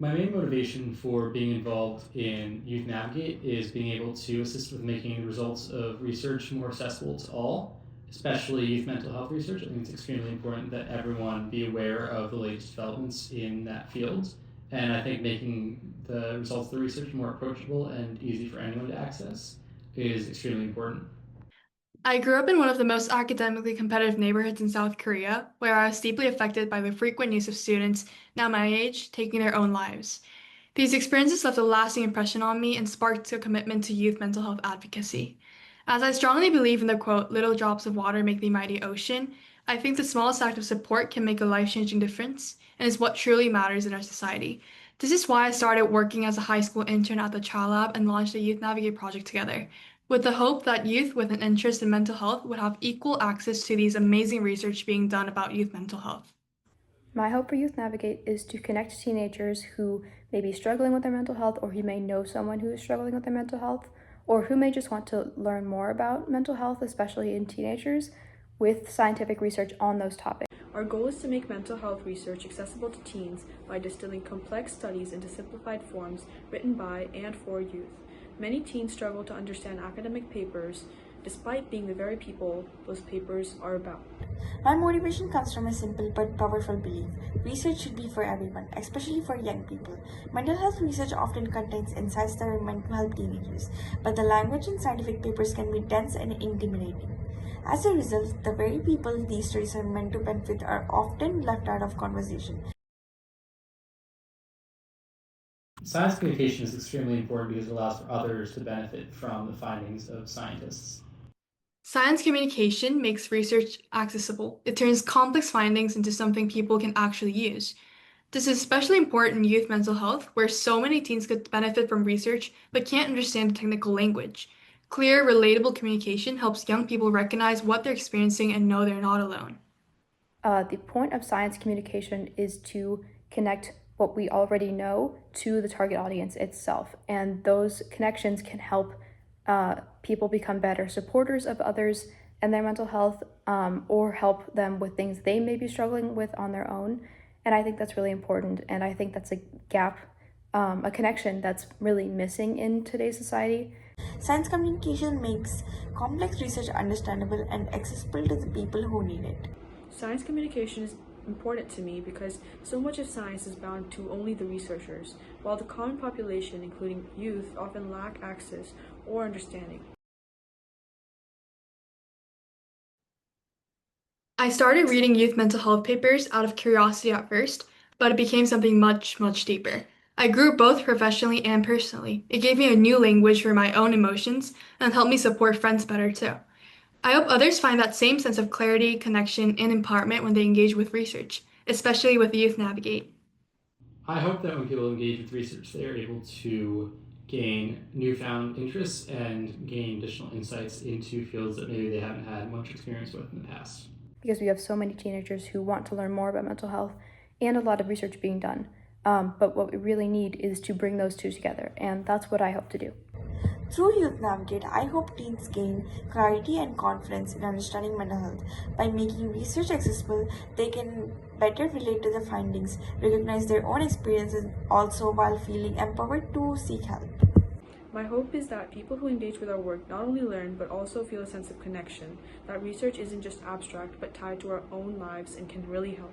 My main motivation for being involved in YouthNAVIGATE is being able to assist with making the results of research more accessible to all, especially youth mental health research. I think it's extremely important that everyone be aware of the latest developments in that field. And I think making the results of the research more approachable and easy for anyone to access is extremely important. I grew up in one of the most academically competitive neighborhoods in South Korea, where I was deeply affected by the frequent news of students, now my age, taking their own lives. These experiences left a lasting impression on me and sparked a commitment to youth mental health advocacy. As I strongly believe in the quote, little drops of water make the mighty ocean, I think the smallest act of support can make a life changing difference and is what truly matters in our society. This is why I started working as a high school intern at the Child Lab and launched the Youth Navigate project together, with the hope that youth with an interest in mental health would have equal access to these amazing research being done about youth mental health. My hope for Youth Navigate is to connect teenagers who may be struggling with their mental health, or who may know someone who is struggling with their mental health, or who may just want to learn more about mental health, especially in teenagers, with scientific research on those topics. Our goal is to make mental health research accessible to teens by distilling complex studies into simplified forms written by and for youth. Many teens struggle to understand academic papers, despite being the very people those papers are about. My motivation comes from a simple but powerful belief. Research should be for everyone, especially for young people. Mental health research often contains insights that are meant to help teenagers, but the language in scientific papers can be dense and intimidating. As a result, the very people these studies are meant to benefit are often left out of conversation. Science communication is extremely important because it allows for others to benefit from the findings of scientists. Science communication makes research accessible. It turns complex findings into something people can actually use. This is especially important in youth mental health, where so many teens could benefit from research but can't understand the technical language. Clear, relatable communication helps young people recognize what they're experiencing and know they're not alone. The point of science communication is to connect what we already know to the target audience itself, and those connections can help people become better supporters of others and their mental health, or help them with things they may be struggling with on their own. And I think that's really important, and I think that's a gap, a connection that's really missing in today's society. Science communication makes complex research understandable and accessible to the people who need it. Science communication is important to me because so much of science is bound to only the researchers, while the common population, including youth, often lack access or understanding. I started reading youth mental health papers out of curiosity at first, but it became something much, much deeper. I grew both professionally and personally. It gave me a new language for my own emotions and helped me support friends better too. I hope others find that same sense of clarity, connection, and empowerment when they engage with research, especially with Youth Navigate. I hope that when people engage with research, they are able to gain newfound interests and gain additional insights into fields that maybe they haven't had much experience with in the past. Because we have so many teenagers who want to learn more about mental health and a lot of research being done. But what we really need is to bring those two together, and that's what I hope to do. Through Youth Navigate, I hope teens gain clarity and confidence in understanding mental health. By making research accessible, they can better relate to the findings, recognize their own experiences, also while feeling empowered to seek help. My hope is that people who engage with our work not only learn but also feel a sense of connection, that research isn't just abstract but tied to our own lives and can really help.